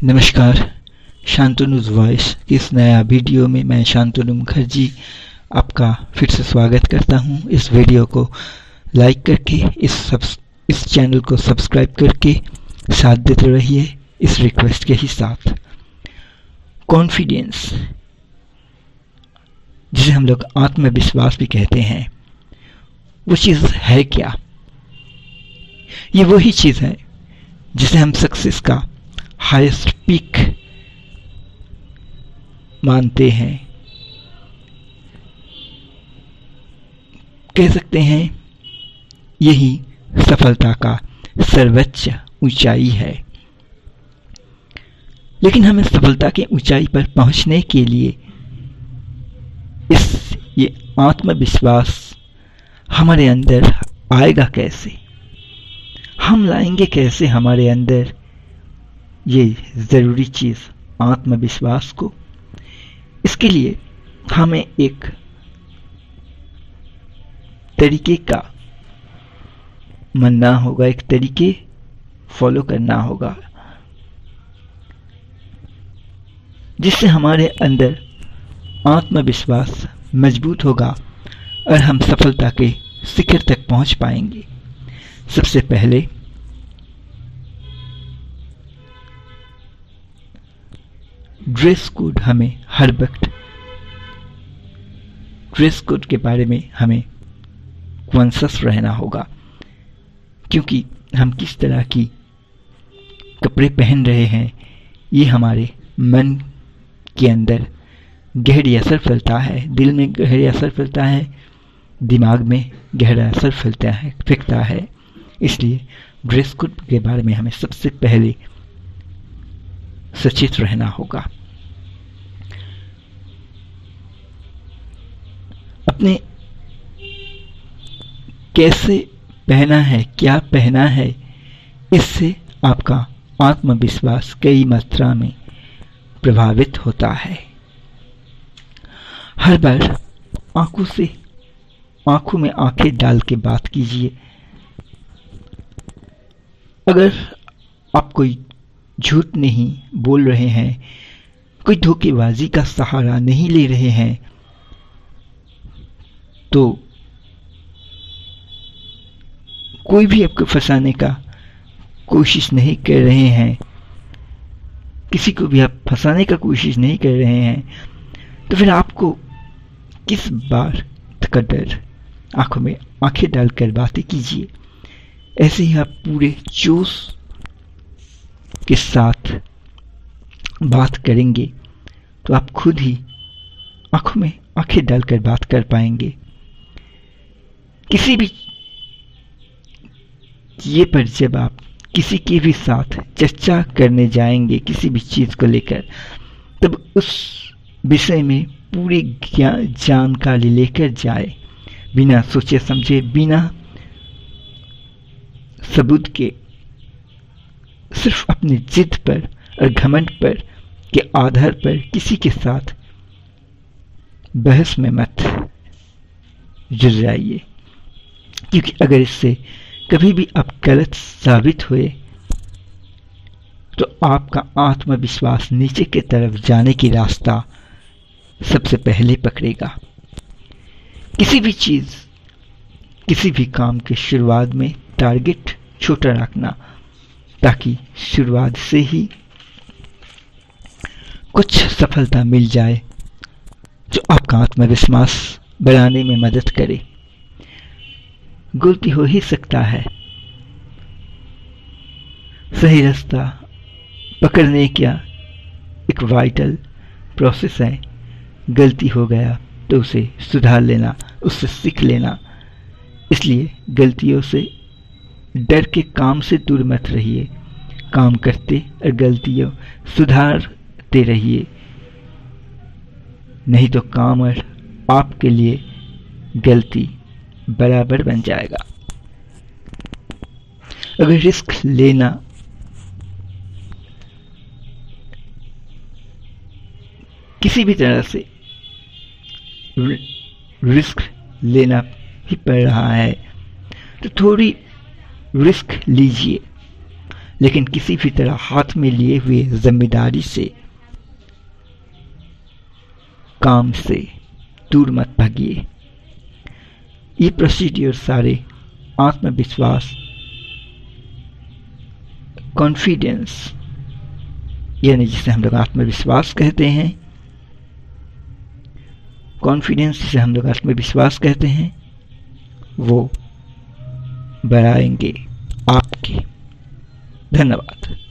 नमस्कार, शांतनु's वॉइस के इस नया वीडियो में मैं शांतनु मुखर्जी आपका फिर से स्वागत करता हूं। इस वीडियो को लाइक करके इस चैनल को सब्सक्राइब करके साथ देते रहिए इस रिक्वेस्ट के ही साथ। कॉन्फिडेंस, जिसे हम लोग आत्मविश्वास भी कहते हैं, वो चीज़ है क्या? ये वही चीज़ है जिसे हम सक्सेस का हाईएस्ट पीक मानते हैं। कह सकते हैं यही सफलता का सर्वोच्च ऊंचाई है। लेकिन हमें सफलता के ऊंचाई पर पहुंचने के लिए ये आत्मविश्वास हमारे अंदर आएगा कैसे? हम लाएंगे कैसे हमारे अंदर ये ज़रूरी चीज़ आत्मविश्वास को? इसके लिए हमें एक तरीके का मानना होगा, एक तरीके फॉलो करना होगा जिससे हमारे अंदर आत्मविश्वास मजबूत होगा और हम सफलता के शिखर तक पहुंच पाएंगे। सबसे पहले ड्रेस कोड, हमें हर वक्त ड्रेस कोड के बारे में हमें कॉन्शियस रहना होगा, क्योंकि हम किस तरह की कपड़े पहन रहे हैं ये हमारे मन के अंदर गहरी असर फैलता है, दिल में गहरी असर फैलता है, दिमाग में गहरा असर फेंकता है। इसलिए ड्रेस कोड के बारे में हमें सबसे पहले सचेत रहना होगा। अपने कैसे पहना है, क्या पहना है, इससे आपका आत्मविश्वास कई मात्रा में प्रभावित होता है। हर बार आंखों में आंखें डाल के बात कीजिए। अगर आप कोई झूठ नहीं बोल रहे हैं, कोई धोखेबाजी का सहारा नहीं ले रहे हैं, तो कोई भी आपको फंसाने का कोशिश नहीं कर रहे हैं, किसी को भी आप फंसाने का कोशिश नहीं कर रहे हैं, तो फिर आपको किस बात का डर? आंखों में आंखें डालकर बातें कीजिए। ऐसे ही आप पूरे जोश के साथ बात करेंगे तो आप खुद ही आंखों में आंखें डालकर बात कर पाएंगे। किसी भी ये पर जब आप किसी के भी साथ चर्चा करने जाएंगे किसी भी चीज़ को लेकर, तब उस विषय में पूरी जानकारी लेकर जाए, बिना सोचे समझे, बिना सबूत के, सिर्फ अपनी जिद पर और घमंड पर के आधार पर किसी के साथ बहस में मत जुड़ जाइए, क्योंकि अगर इससे कभी भी आप गलत साबित हुए तो आपका आत्मविश्वास नीचे की तरफ जाने की रास्ता सबसे पहले पकड़ेगा। किसी भी चीज़, किसी भी काम के शुरुआत में टारगेट छोटा रखना, ताकि शुरुआत से ही कुछ सफलता मिल जाए जो आपका आत्मविश्वास बढ़ाने में मदद करे। गलती हो ही सकता है, सही रास्ता पकड़ने का एक वाइटल प्रोसेस है। गलती हो गया तो उसे सुधार लेना, उससे सीख लेना। इसलिए गलतियों से डर के काम से दूर मत रहिए, काम करते और गलतियों सुधारते रहिए, नहीं तो काम और आपके लिए गलती बराबर बन जाएगा। अगर रिस्क लेना किसी भी तरह से रिस्क लेना ही पड़ रहा है तो थोड़ी रिस्क लीजिए, लेकिन किसी भी तरह हाथ में लिए हुए जिम्मेदारी से, काम से दूर मत भागिए। ये प्रोसीड्यूर सारे आत्मविश्वास, कॉन्फिडेंस, यानी जिसे हम लोग आत्मविश्वास कहते हैं, कॉन्फिडेंस जिसे हम लोग आत्मविश्वास कहते हैं, वो बढ़ाएंगे आपके। धन्यवाद।